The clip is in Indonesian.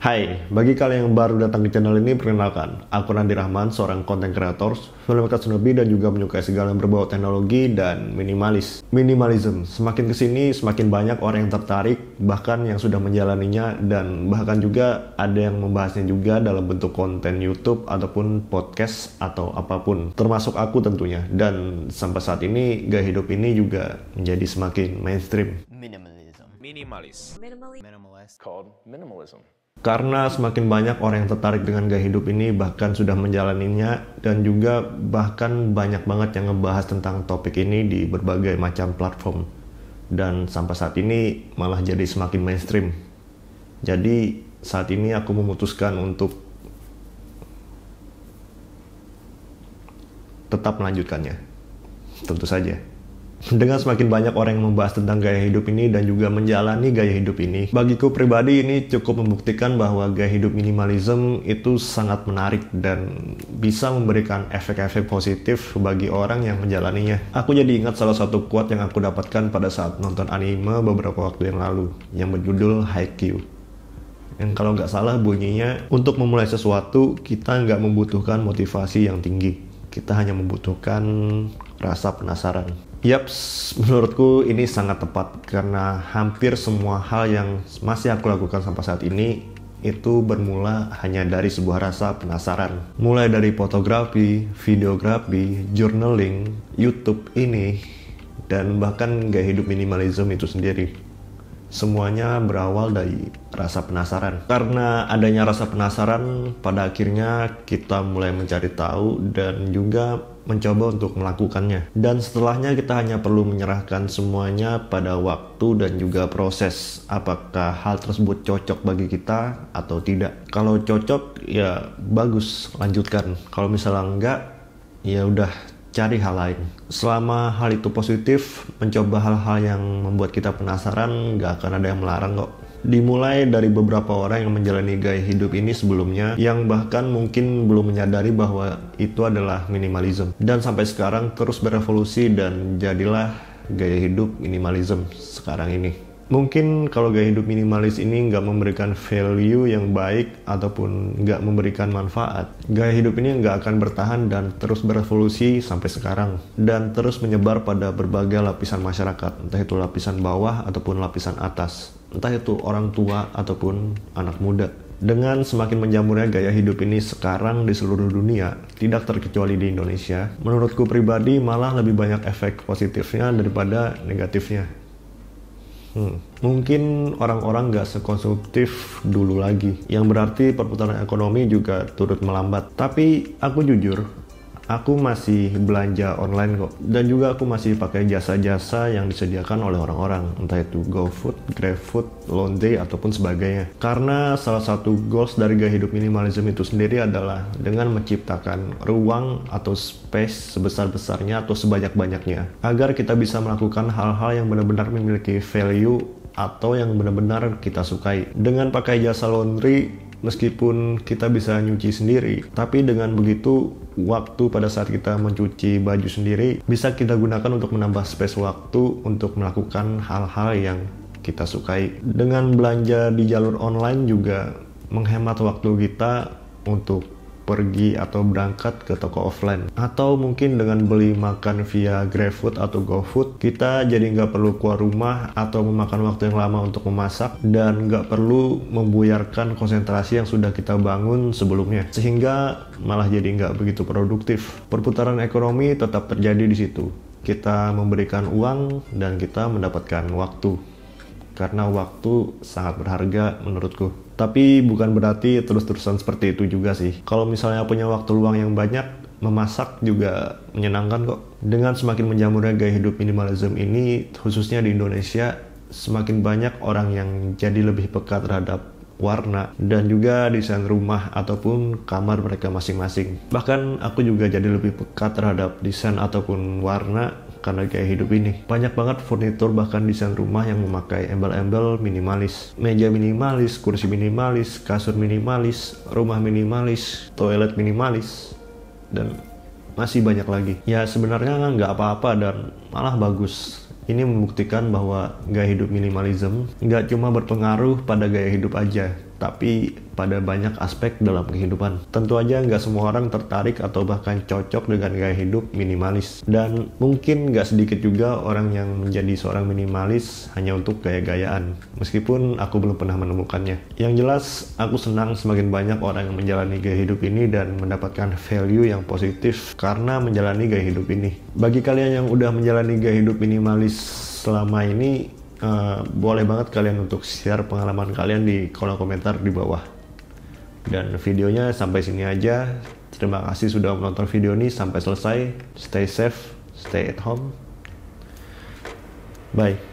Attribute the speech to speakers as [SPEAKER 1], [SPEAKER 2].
[SPEAKER 1] Hai, bagi kalian yang baru datang ke channel ini, perkenalkan, aku Nandi Rahman, seorang content creator, filmmaker Shinobi, dan juga menyukai segala yang berbau teknologi dan minimalism. Semakin kesini, semakin banyak orang yang tertarik, bahkan yang sudah menjalaninya, dan bahkan juga ada yang membahasnya juga dalam bentuk konten YouTube ataupun podcast atau apapun, termasuk aku tentunya. Dan sampai saat ini, gaya hidup ini juga menjadi semakin mainstream.
[SPEAKER 2] Minimalist called minimalism.
[SPEAKER 1] Karena semakin banyak orang yang tertarik dengan gaya hidup ini, bahkan sudah menjalaninya, dan juga bahkan banyak banget yang ngebahas tentang topik ini di berbagai macam platform. Dan sampai saat ini malah jadi semakin mainstream. Jadi saat ini aku memutuskan untuk tetap melanjutkannya. Tentu saja. Dengan semakin banyak orang yang membahas tentang gaya hidup ini dan juga menjalani gaya hidup ini, bagiku pribadi ini cukup membuktikan bahwa gaya hidup minimalism itu sangat menarik dan bisa memberikan efek-efek positif bagi orang yang menjalaninya. Aku jadi ingat salah satu quote yang aku dapatkan pada saat nonton anime beberapa waktu yang lalu, yang berjudul Haikyuu. Yang kalau nggak salah bunyinya, untuk memulai sesuatu kita nggak membutuhkan motivasi yang tinggi, kita hanya membutuhkan rasa penasaran. Yaps, menurutku ini sangat tepat karena hampir semua hal yang masih aku lakukan sampai saat ini itu bermula hanya dari sebuah rasa penasaran. Mulai dari fotografi, videografi, journaling, YouTube ini, dan bahkan gaya hidup minimalism itu sendiri. Semuanya berawal dari rasa penasaran. Karena adanya rasa penasaran, pada akhirnya kita mulai mencari tahu dan juga mencoba untuk melakukannya. Dan setelahnya kita hanya perlu menyerahkan semuanya pada waktu dan juga proses. Apakah hal tersebut cocok bagi kita atau tidak. Kalau cocok, ya bagus, lanjutkan. Kalau misalnya enggak, ya udah, cari hal lain. Selama hal itu positif, mencoba hal-hal yang membuat kita penasaran, nggak akan ada yang melarang kok. Dimulai dari beberapa orang yang menjalani gaya hidup ini sebelumnya, yang bahkan mungkin belum menyadari bahwa itu adalah minimalism. Dan sampai sekarang terus berevolusi dan jadilah gaya hidup minimalism sekarang ini. Mungkin kalau gaya hidup minimalis ini nggak memberikan value yang baik ataupun nggak memberikan manfaat, gaya hidup ini nggak akan bertahan dan terus berevolusi sampai sekarang. Dan terus menyebar pada berbagai lapisan masyarakat, entah itu lapisan bawah ataupun lapisan atas. Entah itu orang tua ataupun anak muda. Dengan semakin menjamurnya gaya hidup ini sekarang di seluruh dunia, tidak terkecuali di Indonesia, menurutku pribadi malah lebih banyak efek positifnya daripada negatifnya. Mungkin orang-orang nggak sekonsumtif dulu lagi, yang berarti perputaran ekonomi juga turut melambat. Tapi aku jujur, aku masih belanja online kok, dan juga aku masih pakai jasa-jasa yang disediakan oleh orang-orang, entah itu GoFood, GrabFood, Londe, ataupun sebagainya. Karena salah satu goals dari gaya hidup minimalism itu sendiri adalah dengan menciptakan ruang atau space sebesar-besarnya atau sebanyak-banyaknya, agar kita bisa melakukan hal-hal yang benar-benar memiliki value atau yang benar-benar kita sukai. Dengan pakai jasa laundry, meskipun kita bisa nyuci sendiri, tapi dengan begitu waktu pada saat kita mencuci baju sendiri bisa kita gunakan untuk menambah space waktu untuk melakukan hal-hal yang kita sukai. Dengan belanja di jalur online juga menghemat waktu kita untuk pergi atau berangkat ke toko offline. Atau mungkin dengan beli makan via GrabFood atau GoFood, kita jadi nggak perlu keluar rumah atau memakan waktu yang lama untuk memasak, dan nggak perlu membuyarkan konsentrasi yang sudah kita bangun sebelumnya, sehingga malah jadi nggak begitu produktif. Perputaran ekonomi tetap terjadi di situ. Kita memberikan uang dan kita mendapatkan waktu. Karena waktu sangat berharga menurutku. Tapi bukan berarti terus-terusan seperti itu juga sih. Kalau misalnya punya waktu luang yang banyak, memasak juga menyenangkan kok. Dengan semakin menjamurnya gaya hidup minimalism ini, khususnya di Indonesia, semakin banyak orang yang jadi lebih peka terhadap warna dan juga desain rumah ataupun kamar mereka masing-masing. Bahkan aku juga jadi lebih peka terhadap desain ataupun warna karena gaya hidup ini. Banyak banget furnitur bahkan desain rumah yang memakai embel-embel minimalis. Meja minimalis, kursi minimalis, kasur minimalis, rumah minimalis, toilet minimalis, dan masih banyak lagi. Ya sebenarnya nggak apa-apa dan malah bagus. Ini membuktikan bahwa gaya hidup minimalism nggak cuma berpengaruh pada gaya hidup aja, tapi pada banyak aspek dalam kehidupan. Tentu aja nggak semua orang tertarik atau bahkan cocok dengan gaya hidup minimalis. Dan mungkin nggak sedikit juga orang yang menjadi seorang minimalis hanya untuk gaya-gayaan. Meskipun aku belum pernah menemukannya. Yang jelas, aku senang semakin banyak orang yang menjalani gaya hidup ini dan mendapatkan value yang positif karena menjalani gaya hidup ini. Bagi kalian yang udah menjalani gaya hidup minimalis selama ini, boleh banget kalian untuk share pengalaman kalian di kolom komentar di bawah. Dan videonya sampai sini aja. Terima kasih sudah menonton video ini sampai selesai. Stay safe, stay at home. Bye.